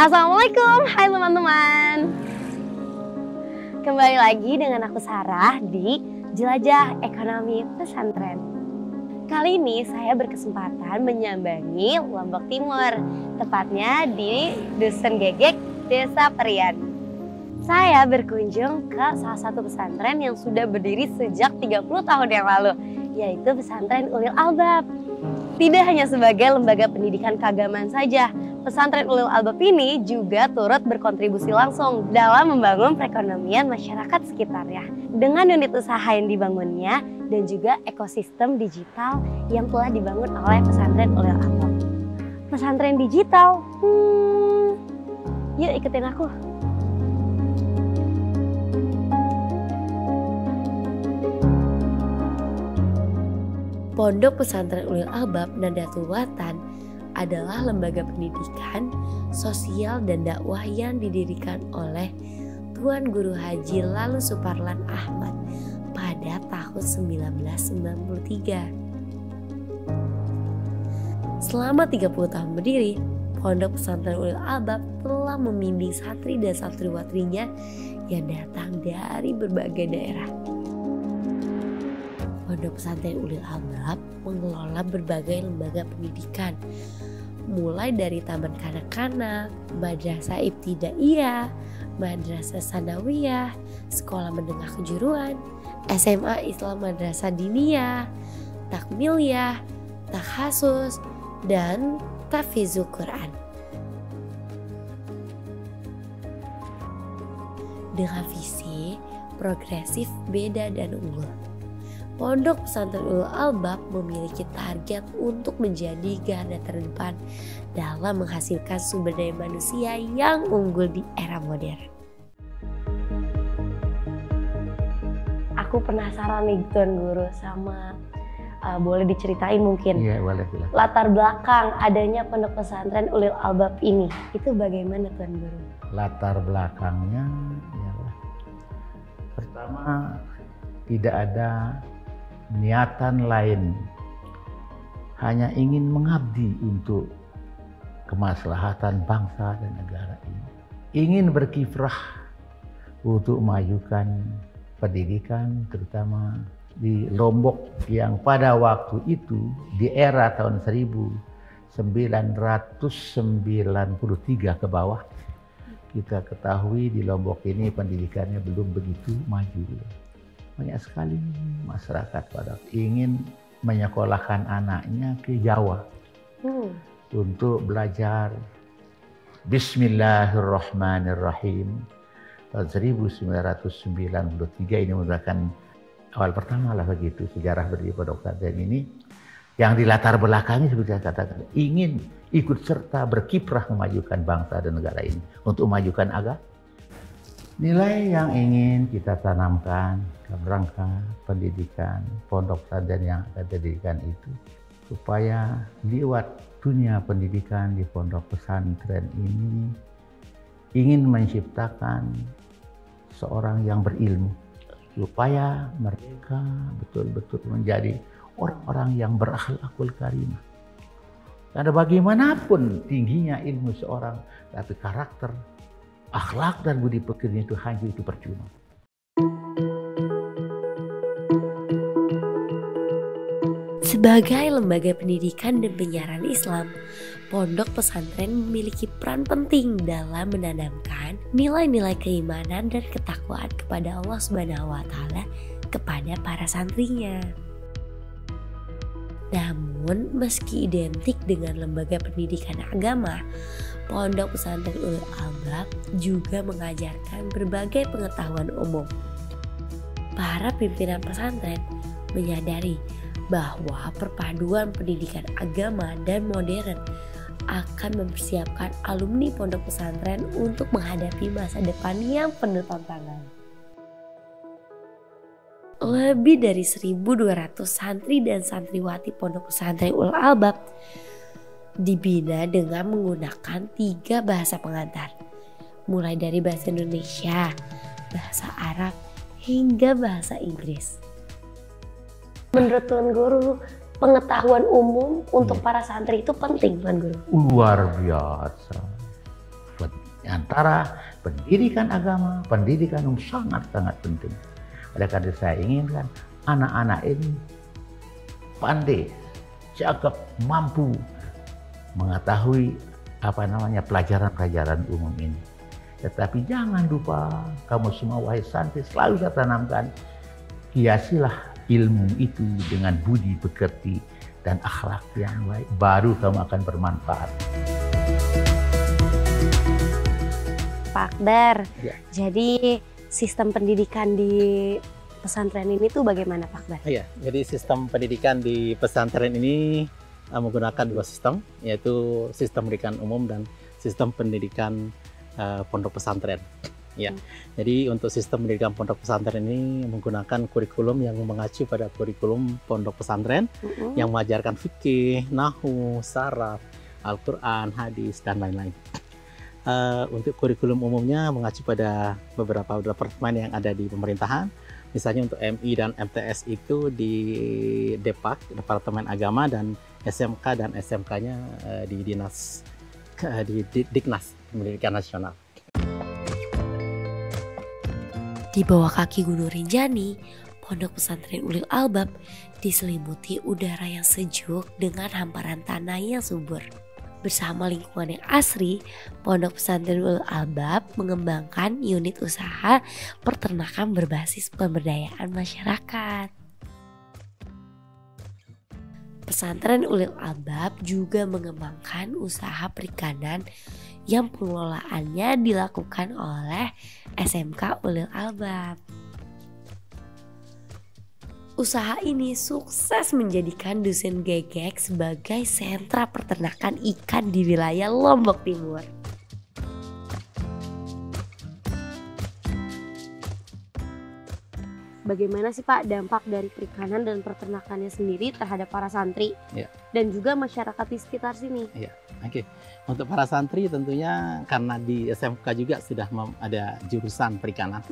Assalamualaikum, hai teman-teman. Kembali lagi dengan aku Sarah di Jelajah Ekonomi Pesantren. Kali ini saya berkesempatan menyambangi Lombok Timur, tepatnya di Dusun Gegek, Desa Perian. Saya berkunjung ke salah satu pesantren yang sudah berdiri sejak 30 tahun yang lalu, yaitu Pesantren Ulil Albab. Tidak hanya sebagai lembaga pendidikan keagamaan saja, Pesantren Ulil Albab ini juga turut berkontribusi langsung dalam membangun perekonomian masyarakat sekitarnya dengan unit usaha yang dibangunnya dan juga ekosistem digital yang telah dibangun oleh Pesantren Ulil Albab. Pesantren digital, yuk ikutin aku. Pondok Pesantren Ulil Albab Nahdlatul Watan adalah lembaga pendidikan, sosial, dan dakwah yang didirikan oleh Tuan Guru Haji Lalu Suparlan Ahmad pada tahun 1993. Selama 30 tahun berdiri, Pondok Pesantren Ulil Albab telah membimbing santri dan santriwatrinya yang datang dari berbagai daerah. Pondok Pesantren Ulil Albab mengelola berbagai lembaga pendidikan, mulai dari taman kanak-kanak, madrasah ibtidaiyah, madrasah sanawiyah, sekolah menengah kejuruan, SMA Islam Madrasah Diniyah, takmiliyah, takhasus, dan tahfizul Quran. Dengan visi progresif, beda, dan unggul, Pondok Pesantren Ulil Albab memiliki target untuk menjadi garda terdepan dalam menghasilkan sumber daya manusia yang unggul di era modern. Aku penasaran nih Tuan Guru sama boleh diceritain mungkin boleh. Latar belakang adanya Pondok Pesantren Ulil Albab ini itu bagaimana Tuan Guru? Latar belakangnya ialah pertama, tidak ada niatan lain, hanya ingin mengabdi untuk kemaslahatan bangsa dan negara ini. Ingin berkiprah untuk memajukan pendidikan, terutama di Lombok yang pada waktu itu di era tahun 1993 ke bawah. Kita ketahui di Lombok ini pendidikannya belum begitu maju. Banyak sekali masyarakat pada ingin menyekolahkan anaknya ke Jawa untuk belajar. Bismillahirrahmanirrahim. Tahun 1993 ini merupakan awal pertama lah begitu sejarah berdiri Pondok Pesantren ini, yang di latar belakangnya seperti saya katakan ingin ikut serta berkiprah memajukan bangsa dan negara ini untuk memajukan agama. Nilai yang ingin kita tanamkan dalam rangka pendidikan pondok pesantren yang kita dirikan itu, supaya lewat dunia pendidikan di pondok pesantren ini ingin menciptakan seorang yang berilmu, supaya mereka betul-betul menjadi orang-orang yang berakhlakul karimah. Karena bagaimanapun tingginya ilmu seorang, tapi karakter, akhlak dan budi pekerti itu hancur, itu percuma. Sebagai lembaga pendidikan dan penyiaran Islam, Pondok Pesantren memiliki peran penting dalam menanamkan nilai-nilai keimanan dan ketakwaan kepada Allah Subhanahu wa Ta'ala kepada para santrinya. Namun, meski identik dengan lembaga pendidikan agama, Pondok Pesantren Ulil Albab juga mengajarkan berbagai pengetahuan umum. Para pimpinan pesantren menyadari bahwa perpaduan pendidikan agama dan modern akan mempersiapkan alumni pondok pesantren untuk menghadapi masa depan yang penuh tantangan. Lebih dari 1.200 santri dan santriwati Pondok Pesantren Ulil Albab dibina dengan menggunakan 3 bahasa pengantar, mulai dari bahasa Indonesia, bahasa Arab, hingga bahasa Inggris. Menurut Tuan Guru, pengetahuan umum untuk para santri itu penting, Tuan Guru? Luar biasa penting. antara pendidikan agama, pendidikan umum sangat-sangat penting. Oleh karena itu saya inginkan anak-anak ini pandai, cakap, mampu mengetahui pelajaran-pelajaran umum ini. Tetapi jangan lupa kamu semua wahai santri, selalu saya tanamkan, hiasilah ilmu itu dengan budi pekerti dan akhlak yang baik, baru kamu akan bermanfaat. Pak Akbar, Ya. jadi sistem pendidikan di pesantren ini tuh bagaimana Pak Akbar? Iya, jadi sistem pendidikan di pesantren ini menggunakan dua sistem, yaitu sistem pendidikan umum dan sistem pendidikan pondok pesantren. Ya, jadi untuk sistem pendidikan pondok pesantren ini menggunakan kurikulum yang mengacu pada kurikulum pondok pesantren yang mengajarkan fikih, nahwu, saraf, Al-Quran, hadis, dan lain-lain. Untuk kurikulum umumnya mengacu pada beberapa departemen yang ada di pemerintahan. Misalnya untuk MI dan MTS itu di Depak, Departemen Agama, dan SMK dan SMK-nya di Diknas Pendidikan Nasional. Di bawah kaki Gunung Rinjani, Pondok Pesantren Ulil Albab diselimuti udara yang sejuk dengan hamparan tanah yang subur. Bersama lingkungan yang asri, Pondok Pesantren Ulil Albab mengembangkan unit usaha peternakan berbasis pemberdayaan masyarakat. Pesantren Ulil Albab juga mengembangkan usaha perikanan yang pengelolaannya dilakukan oleh SMK Ulil Albab. Usaha ini sukses menjadikan Dusun Gegek sebagai sentra peternakan ikan di wilayah Lombok Timur. Bagaimana sih Pak dampak dari perikanan dan peternakannya sendiri terhadap para santri dan juga masyarakat di sekitar sini? Oke. Untuk para santri tentunya karena di SMK juga sudah ada jurusan perikanan.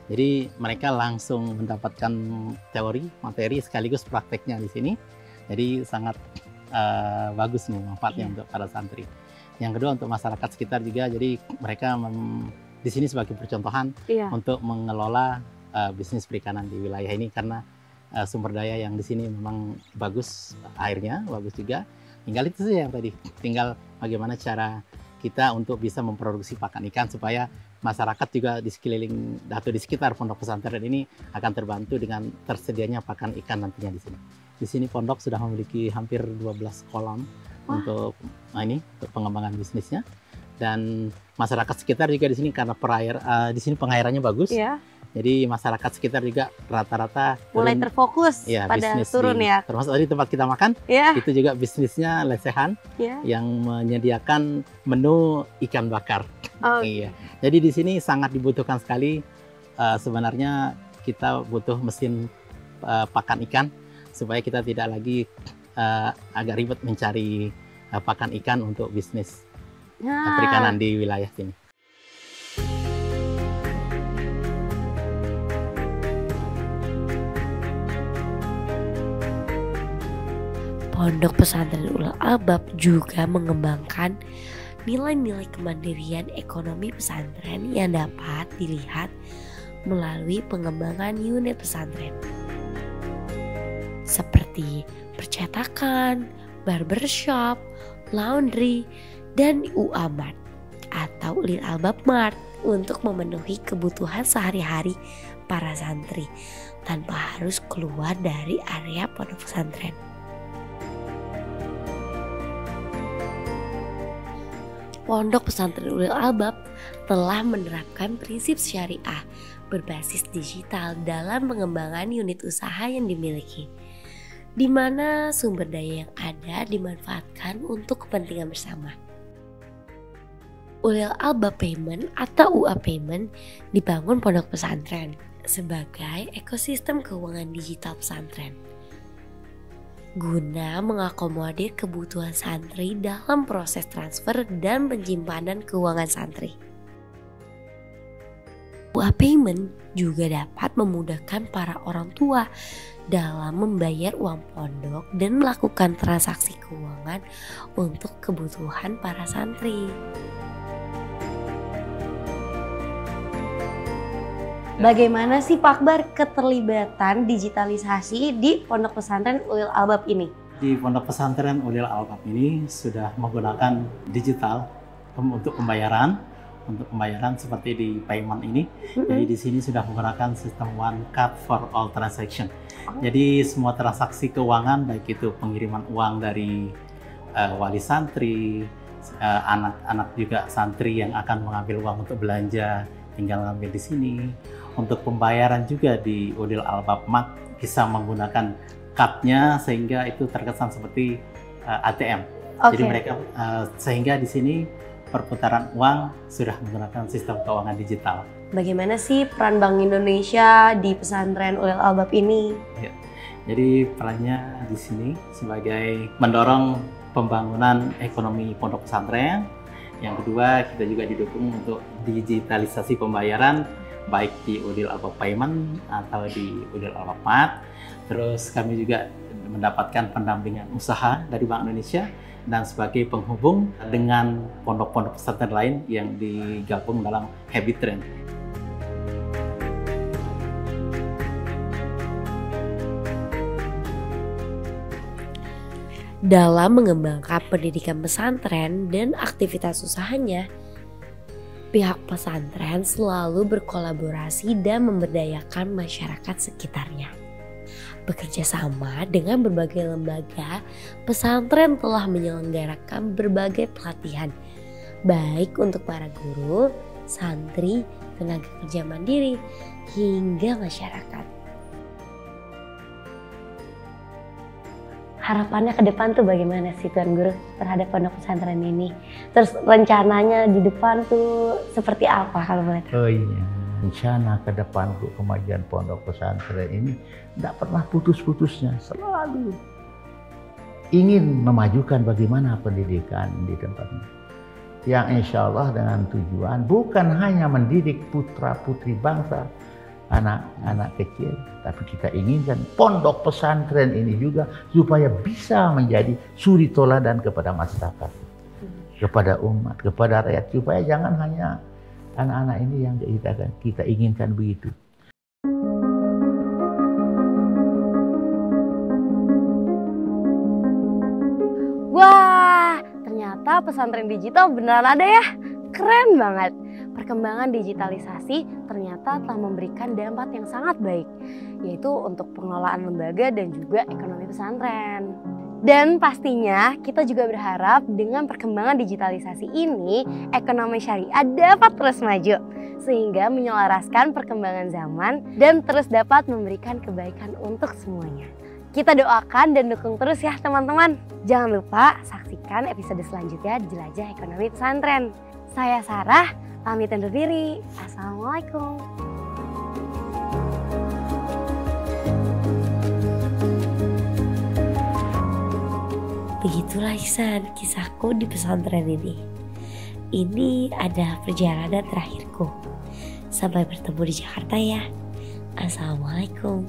Jadi mereka langsung mendapatkan teori, materi sekaligus prakteknya di sini. Jadi sangat bagus nih manfaatnya untuk para santri. Yang kedua untuk masyarakat sekitar juga, jadi mereka di sini sebagai percontohan untuk mengelola bisnis perikanan di wilayah ini karena sumber daya yang di sini memang bagus, airnya bagus juga. Tinggal itu saja yang tadi, tinggal bagaimana cara kita untuk bisa memproduksi pakan ikan supaya masyarakat juga di sekeliling atau di sekitar pondok pesantren ini akan terbantu dengan tersedianya pakan ikan nantinya di sini. Di sini pondok sudah memiliki hampir 12 kolam untuk untuk pengembangan bisnisnya, dan masyarakat sekitar juga di sini karena di sini pengairannya bagus. Jadi masyarakat sekitar juga rata-rata mulai terfokus pada turun termasuk tadi tempat kita makan, itu juga bisnisnya lesehan yang menyediakan menu ikan bakar. Jadi di sini sangat dibutuhkan sekali. Sebenarnya kita butuh mesin pakan ikan supaya kita tidak lagi agak ribet mencari pakan ikan untuk bisnis perikanan di wilayah sini. Pondok Pesantren Ulil Albab juga mengembangkan nilai-nilai kemandirian ekonomi pesantren yang dapat dilihat melalui pengembangan unit pesantren. Seperti percetakan, barbershop, laundry, dan UA Mart atau Ulil Albab Mart untuk memenuhi kebutuhan sehari-hari para santri tanpa harus keluar dari area pondok pesantren. Pondok Pesantren Ulil Albab telah menerapkan prinsip syariah berbasis digital dalam pengembangan unit usaha yang dimiliki, di mana sumber daya yang ada dimanfaatkan untuk kepentingan bersama. Ulil Albab Payment atau UA Payment dibangun pondok pesantren sebagai ekosistem keuangan digital pesantren, guna mengakomodir kebutuhan santri dalam proses transfer dan penyimpanan keuangan santri. UA Payment juga dapat memudahkan para orang tua dalam membayar uang pondok dan melakukan transaksi keuangan untuk kebutuhan para santri. Bagaimana sih Pak Akbar keterlibatan digitalisasi di Pondok Pesantren Ulil Albab ini? Di Pondok Pesantren Ulil Albab ini sudah menggunakan digital untuk pembayaran. Untuk pembayaran seperti di payment ini, jadi di sini sudah menggunakan sistem one card for all transaction. Jadi semua transaksi keuangan, baik itu pengiriman uang dari wali santri, anak-anak juga santri yang akan mengambil uang untuk belanja, tinggal ngambil di sini. Untuk pembayaran juga di Ulil Albab Mat bisa menggunakan cardnya sehingga itu terkesan seperti ATM. Jadi mereka sehingga di sini perputaran uang sudah menggunakan sistem keuangan digital. Bagaimana sih peran Bank Indonesia di pesantren Ulil Albab ini? Ya, jadi perannya di sini sebagai mendorong pembangunan ekonomi pondok pesantren. Yang kedua, kita juga didukung untuk digitalisasi pembayaran baik di Ulil Albab Payment atau di Ulil Albab Mat. Terus kami juga mendapatkan pendampingan usaha dari Bank Indonesia dan sebagai penghubung dengan pondok-pondok pesantren lain yang digabung dalam Habit Train. Dalam mengembangkan pendidikan pesantren dan aktivitas usahanya, pihak pesantren selalu berkolaborasi dan memberdayakan masyarakat sekitarnya. Bekerja sama dengan berbagai lembaga, pesantren telah menyelenggarakan berbagai pelatihan, baik untuk para guru, santri, tenaga kerja mandiri, hingga masyarakat. Harapannya ke depan tuh bagaimana sih Tuan Guru terhadap pondok pesantren ini? Terus rencananya di depan tuh seperti apa kalau boleh tahu? Oh iya, rencana ke depan untuk kemajuan pondok pesantren ini tidak pernah putus-putusnya, selalu ingin memajukan bagaimana pendidikan di tempatnya. Yang insya Allah dengan tujuan bukan hanya mendidik putra-putri bangsa, anak-anak kecil, tapi kita inginkan pondok pesantren ini juga supaya bisa menjadi suri toladan kepada masyarakat, kepada umat, kepada rakyat, supaya jangan hanya anak-anak ini yang kita inginkan begitu. Wah, ternyata pesantren digital beneran ada ya. Keren banget. Perkembangan digitalisasi ternyata telah memberikan dampak yang sangat baik, yaitu untuk pengelolaan lembaga dan juga ekonomi pesantren. Dan pastinya kita juga berharap dengan perkembangan digitalisasi ini, ekonomi syariah dapat terus maju, sehingga menyelaraskan perkembangan zaman dan terus dapat memberikan kebaikan untuk semuanya. Kita doakan dan dukung terus ya teman-teman. Jangan lupa saksikan episode selanjutnya di Jelajah Ekonomi Pesantren. Saya Sarah, pamit undur diri. Assalamualaikum. Begitulah Ihsan kisahku di pesantren ini. Ini adalah perjalanan terakhirku. Sampai bertemu di Jakarta ya. Assalamualaikum.